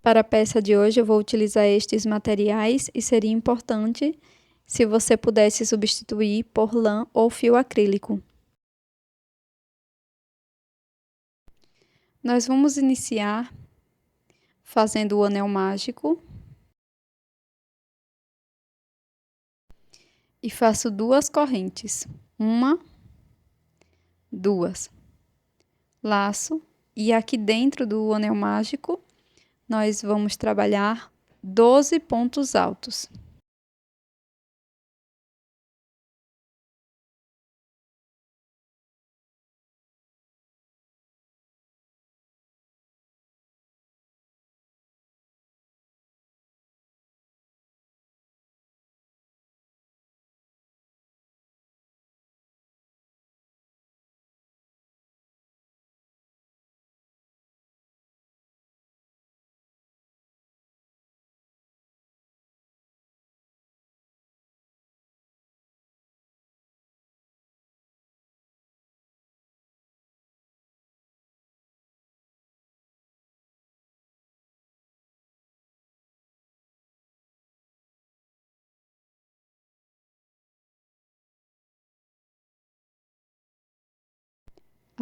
Para a peça de hoje, eu vou utilizar estes materiais e seria importante se você pudesse substituir por lã ou fio acrílico. Nós vamos iniciar fazendo o anel mágico. E faço 2 correntes. 1, 2. Laço. E aqui dentro do anel mágico, nós vamos trabalhar 12 pontos altos.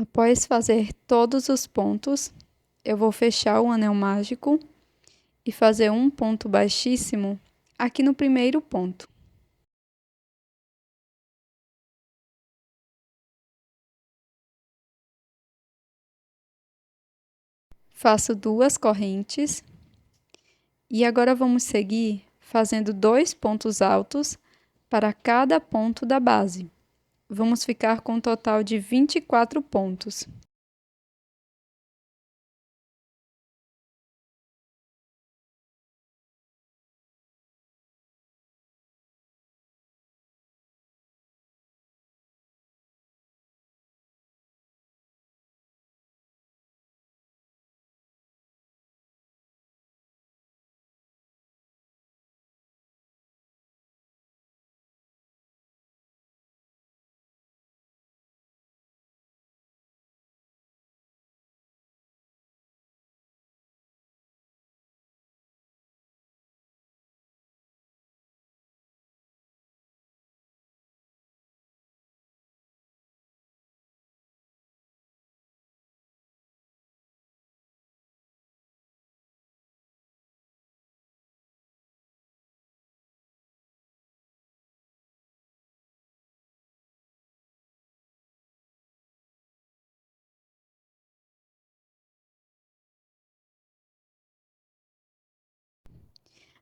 Após fazer todos os pontos, eu vou fechar o anel mágico e fazer um ponto baixíssimo aqui no primeiro ponto. Faço 2 correntes e agora vamos seguir fazendo 2 pontos altos para cada ponto da base. Vamos ficar com um total de 24 pontos.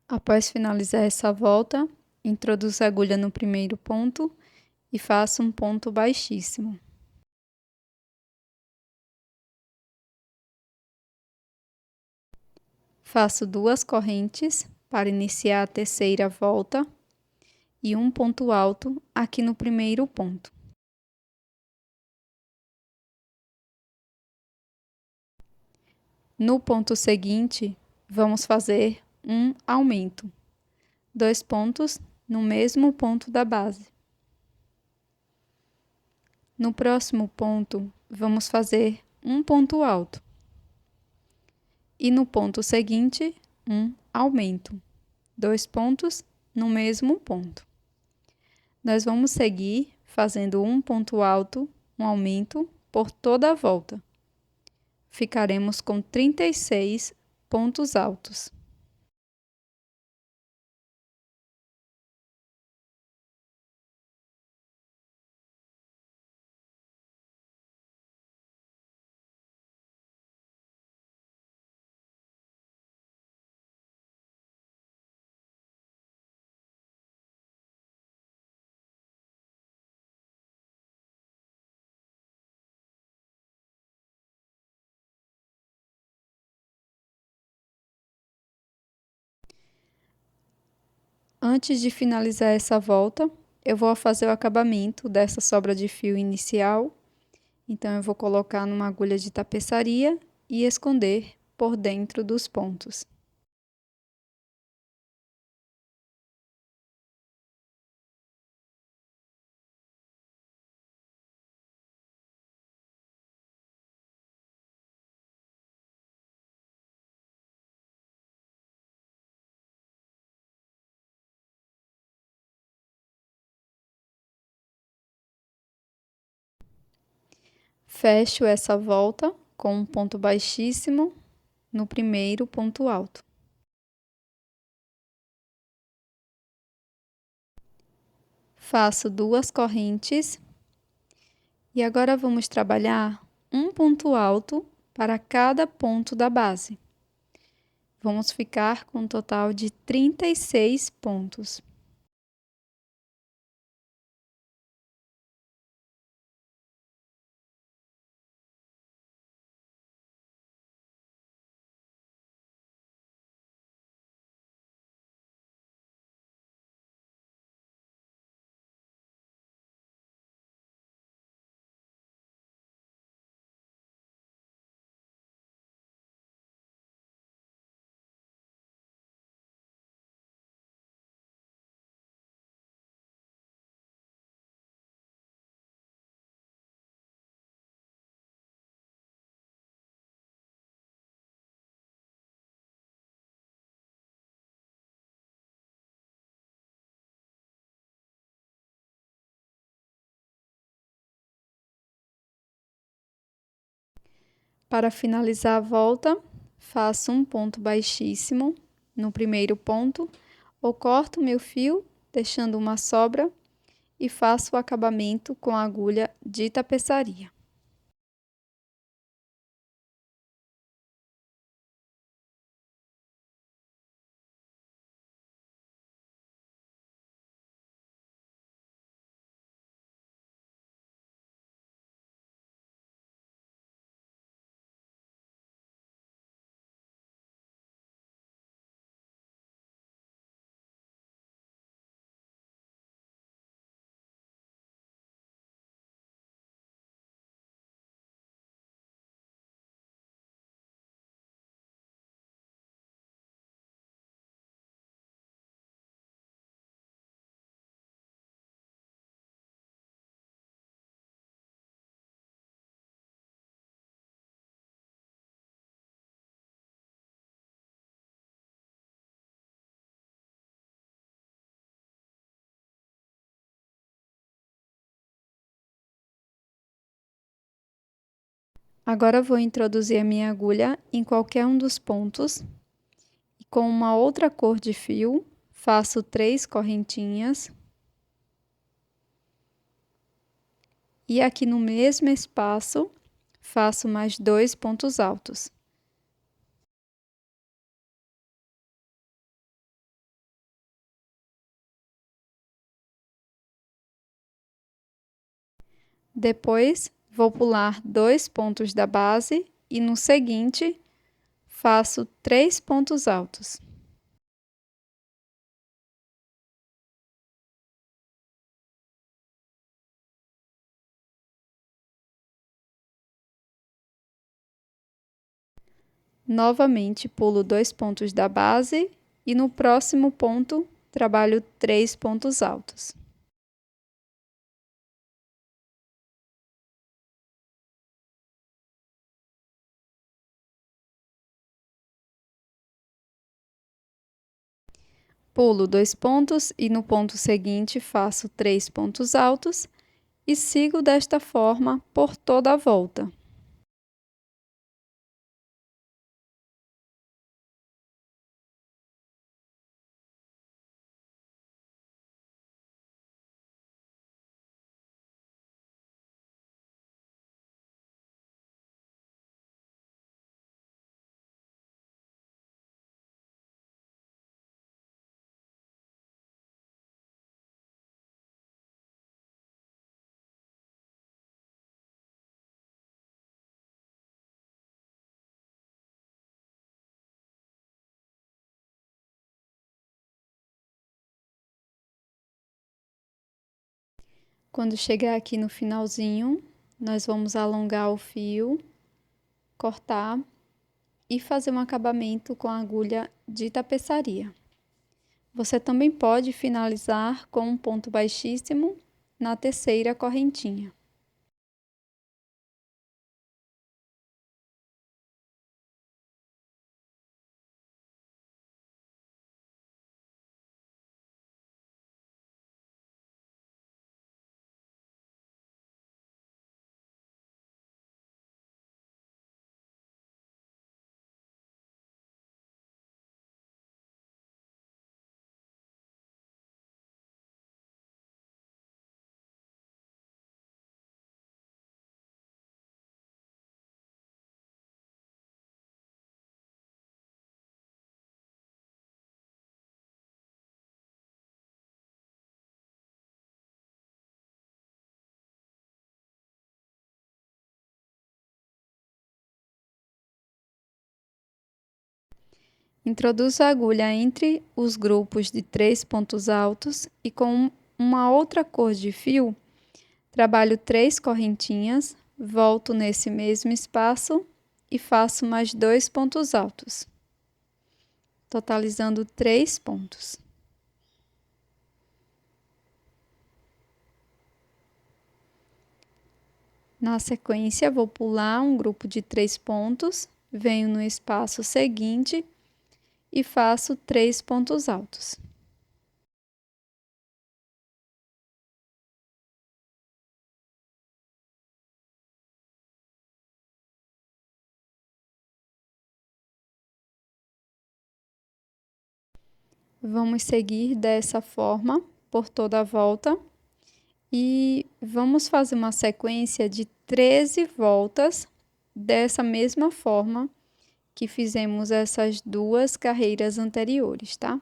Após finalizar essa volta, introduzo a agulha no primeiro ponto e faço um ponto baixíssimo. Faço 2 correntes para iniciar a terceira volta e um ponto alto aqui no primeiro ponto. No ponto seguinte, vamos fazer um aumento. 2 pontos no mesmo ponto da base. No próximo ponto, vamos fazer um ponto alto. E no ponto seguinte, um aumento. 2 pontos no mesmo ponto. Nós vamos seguir fazendo um ponto alto, um aumento, por toda a volta. Ficaremos com 36 pontos altos. Antes de finalizar essa volta, eu vou fazer o acabamento dessa sobra de fio inicial. Então, eu vou colocar numa agulha de tapeçaria e esconder por dentro dos pontos. Fecho essa volta com um ponto baixíssimo no primeiro ponto alto. Faço 2 correntes e agora vamos trabalhar um ponto alto para cada ponto da base. Vamos ficar com um total de 36 pontos. Para finalizar a volta, faço um ponto baixíssimo no primeiro ponto, ou corto meu fio, deixando uma sobra, e faço o acabamento com a agulha de tapeçaria. Agora vou introduzir a minha agulha em qualquer um dos pontos e com uma outra cor de fio, faço 3 correntinhas. E aqui no mesmo espaço, faço mais 2 pontos altos. Depois, vou pular 2 pontos da base e no seguinte, faço 3 pontos altos. Novamente, pulo 2 pontos da base e no próximo ponto, trabalho 3 pontos altos. Pulo 2 pontos e no ponto seguinte faço 3 pontos altos e sigo desta forma por toda a volta. Quando chegar aqui no finalzinho, nós vamos alongar o fio, cortar e fazer um acabamento com a agulha de tapeçaria. Você também pode finalizar com um ponto baixíssimo na terceira correntinha. Introduzo a agulha entre os grupos de 3 pontos altos e com uma outra cor de fio, trabalho 3 correntinhas, volto nesse mesmo espaço e faço mais 2 pontos altos, totalizando 3 pontos. Na sequência, vou pular um grupo de 3 pontos, venho no espaço seguinte e faço 3 pontos altos. Vamos seguir dessa forma por toda a volta e vamos fazer uma sequência de 13 voltas dessa mesma forma que fizemos essas 2 carreiras anteriores, tá?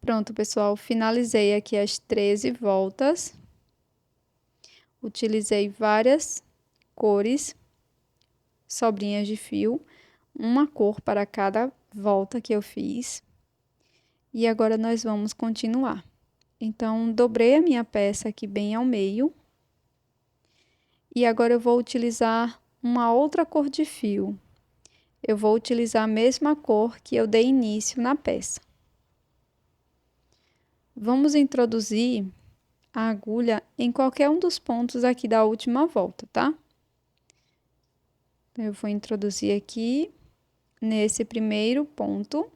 Pronto, pessoal, finalizei aqui as 13 voltas. Utilizei várias cores, sobrinhas de fio, uma cor para cada volta que eu fiz. E agora nós vamos continuar. Então, dobrei a minha peça aqui bem ao meio. E agora eu vou utilizar uma outra cor de fio. Eu vou utilizar a mesma cor que eu dei início na peça. Vamos introduzir a agulha em qualquer um dos pontos aqui da última volta, tá? Eu vou introduzir aqui nesse primeiro ponto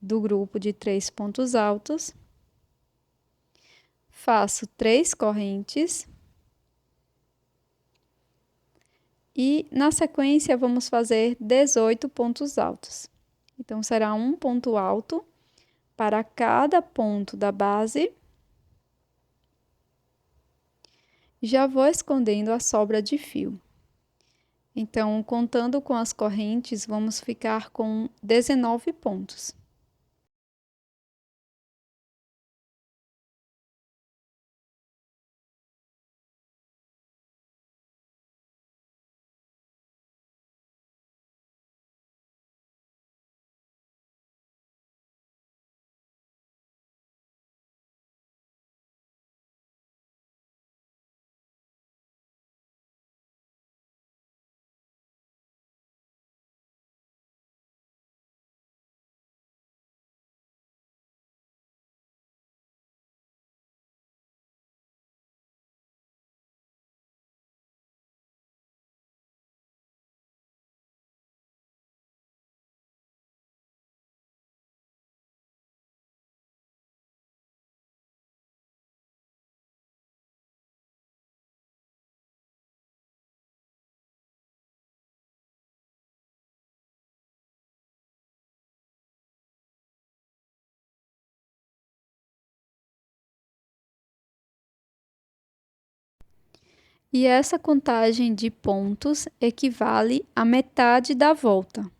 do grupo de 3 pontos altos. Faço 3 correntes. E na sequência vamos fazer 18 pontos altos. Então, será um ponto alto para cada ponto da base. Já vou escondendo a sobra de fio. Então, contando com as correntes, vamos ficar com 19 pontos. E essa contagem de pontos equivale à metade da volta.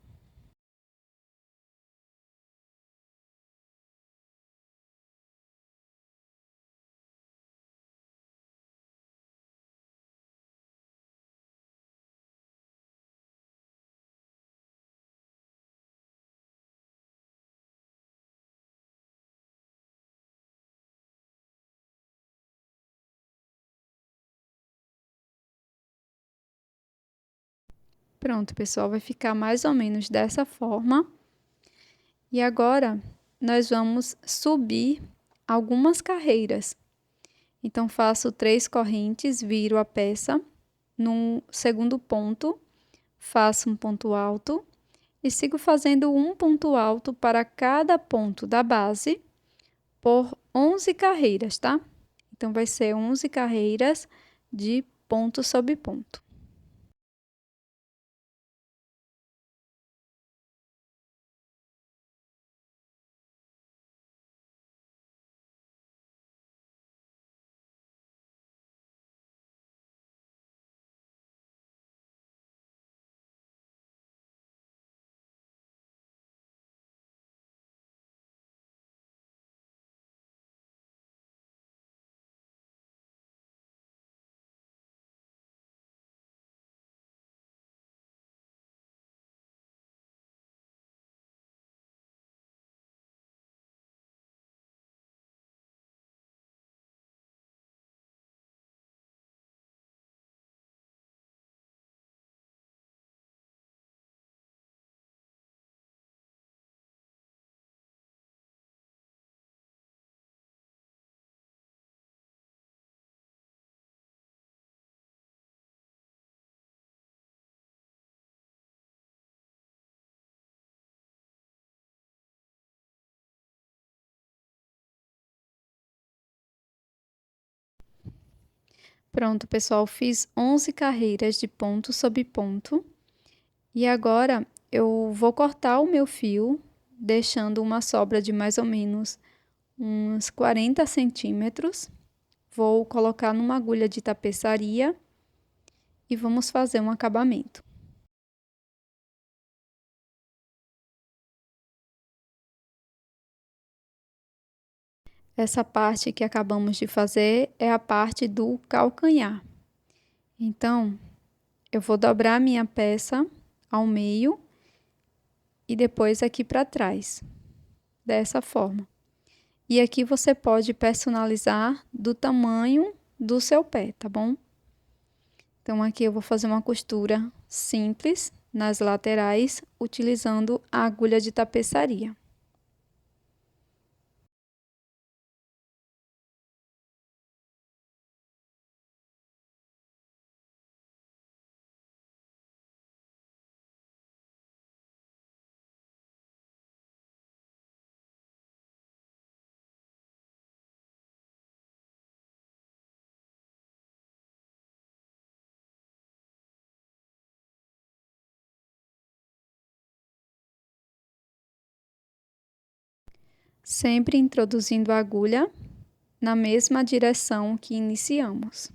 Pronto, pessoal, vai ficar mais ou menos dessa forma. E agora, nós vamos subir algumas carreiras. Então, faço 3 correntes, viro a peça. No segundo ponto, faço um ponto alto e sigo fazendo um ponto alto para cada ponto da base por 11 carreiras, tá? Então, vai ser 11 carreiras de ponto sobre ponto. Pronto, pessoal, fiz 11 carreiras de ponto sobre ponto. E agora eu vou cortar o meu fio, deixando uma sobra de mais ou menos uns 40 centímetros. Vou colocar numa agulha de tapeçaria e vamos fazer um acabamento. Essa parte que acabamos de fazer é a parte do calcanhar. Então, eu vou dobrar minha peça ao meio e depois aqui para trás, dessa forma. E aqui você pode personalizar do tamanho do seu pé, tá bom? Então, aqui eu vou fazer uma costura simples nas laterais, utilizando a agulha de tapeçaria. Sempre introduzindo a agulha na mesma direção que iniciamos.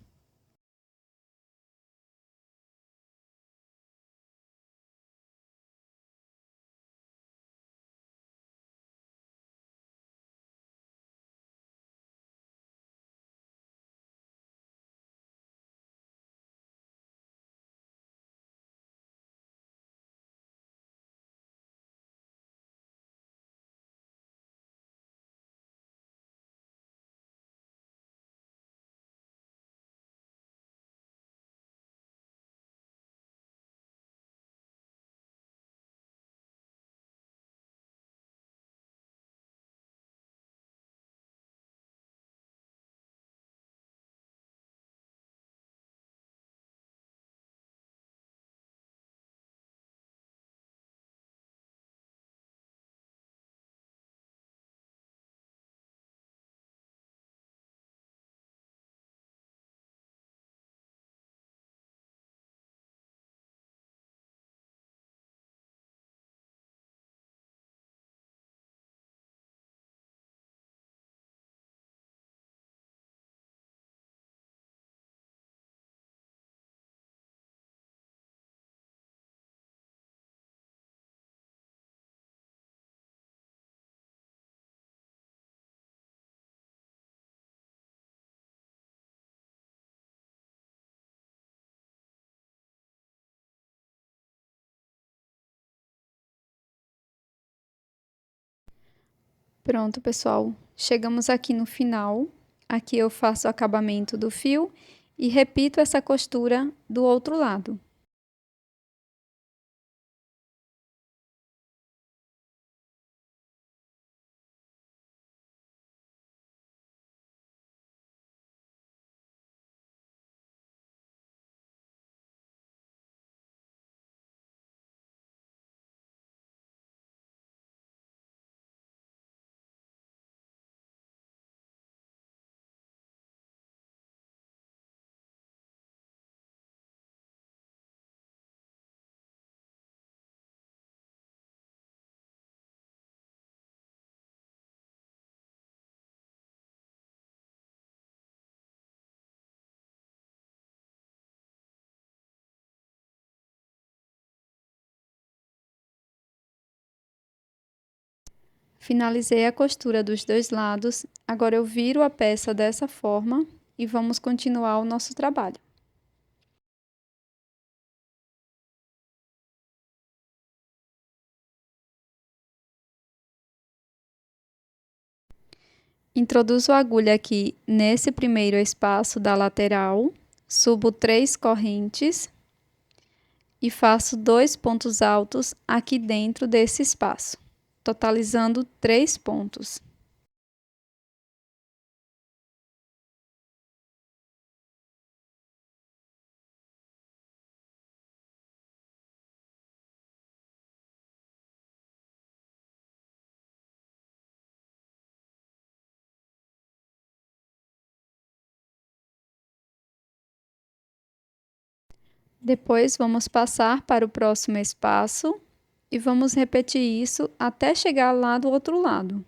Pronto, pessoal. Chegamos aqui no final. Aqui eu faço o acabamento do fio e repito essa costura do outro lado. Finalizei a costura dos dois lados. Agora eu viro a peça dessa forma e vamos continuar o nosso trabalho. Introduzo a agulha aqui nesse primeiro espaço da lateral, subo 3 correntes e faço 2 pontos altos aqui dentro desse espaço, totalizando 3 pontos. Depois, vamos passar para o próximo espaço e vamos repetir isso até chegar lá do outro lado.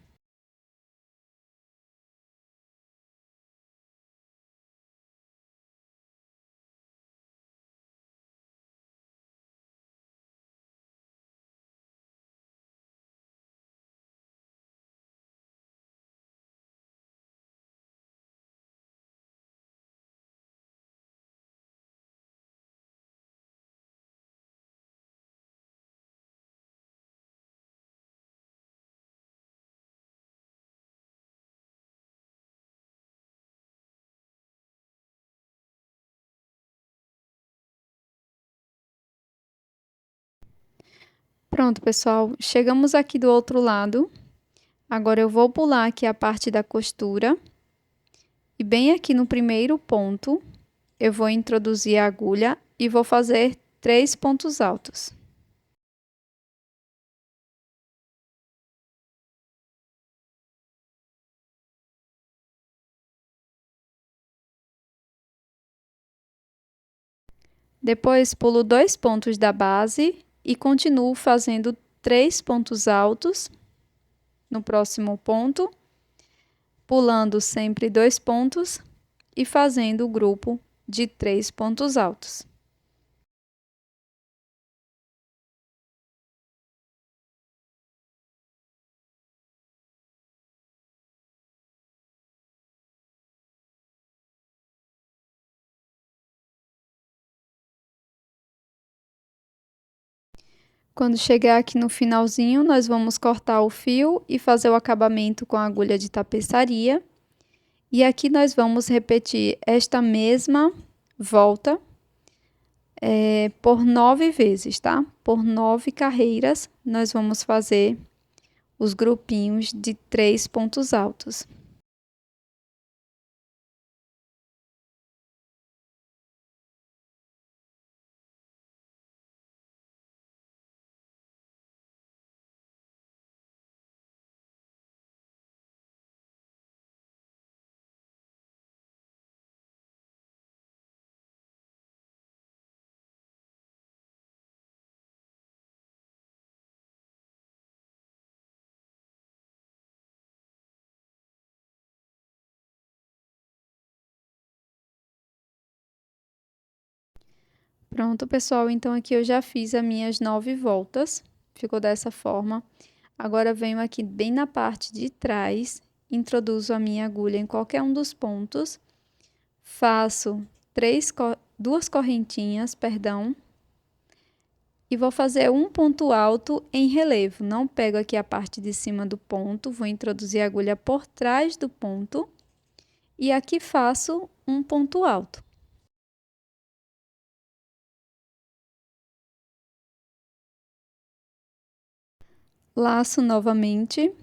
Pronto, pessoal, chegamos aqui do outro lado. Agora eu vou pular aqui a parte da costura. E bem aqui no primeiro ponto, eu vou introduzir a agulha e vou fazer 3 pontos altos. Depois, pulo 2 pontos da base e continuo fazendo 3 pontos altos no próximo ponto, pulando sempre 2 pontos e fazendo o grupo de 3 pontos altos. Quando chegar aqui no finalzinho, nós vamos cortar o fio e fazer o acabamento com a agulha de tapeçaria. E aqui nós vamos repetir esta mesma volta por 9 vezes, tá? Por 9 carreiras, nós vamos fazer os grupinhos de 3 pontos altos. Pronto, pessoal, então aqui eu já fiz as minhas 9 voltas, ficou dessa forma. Agora venho aqui bem na parte de trás, introduzo a minha agulha em qualquer um dos pontos, faço duas correntinhas, perdão, e vou fazer um ponto alto em relevo. Não pego aqui a parte de cima do ponto, vou introduzir a agulha por trás do ponto e aqui faço um ponto alto. Laço novamente,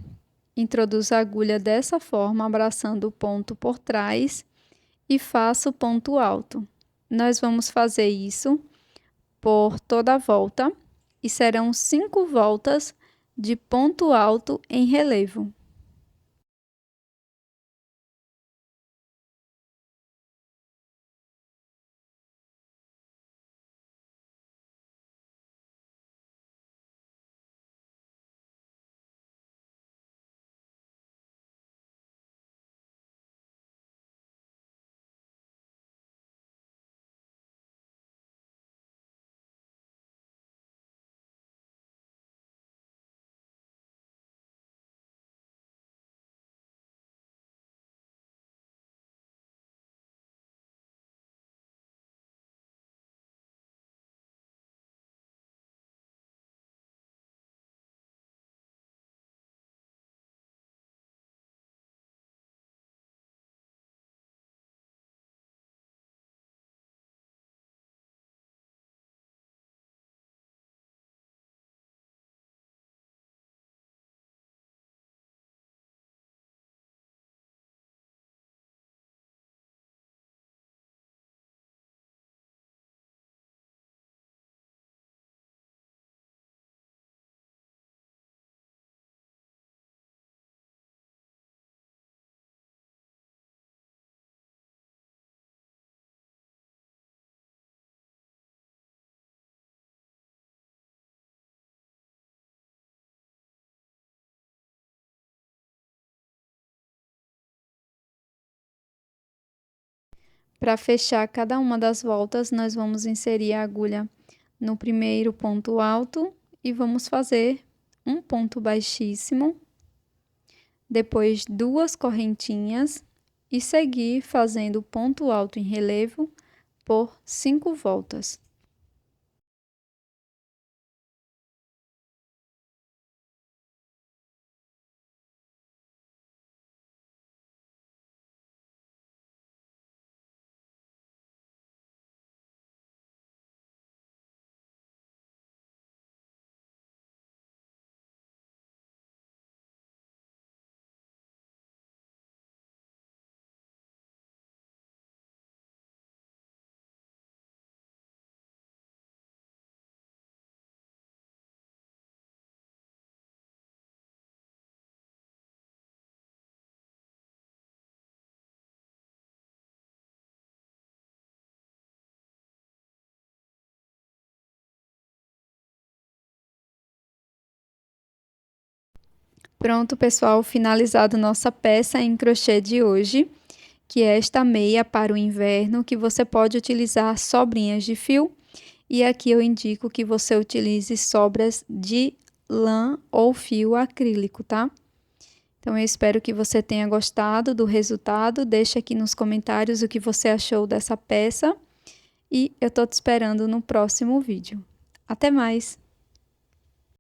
introduzo a agulha dessa forma, abraçando o ponto por trás e faço ponto alto. Nós vamos fazer isso por toda a volta e serão 5 voltas de ponto alto em relevo. Para fechar cada uma das voltas, nós vamos inserir a agulha no primeiro ponto alto e vamos fazer um ponto baixíssimo, depois 2 correntinhas e seguir fazendo ponto alto em relevo por 5 voltas. Pronto, pessoal, finalizado nossa peça em crochê de hoje, que é esta meia para o inverno, que você pode utilizar sobrinhas de fio. E aqui eu indico que você utilize sobras de lã ou fio acrílico, tá? Então, eu espero que você tenha gostado do resultado. Deixa aqui nos comentários o que você achou dessa peça. E eu tô te esperando no próximo vídeo. Até mais!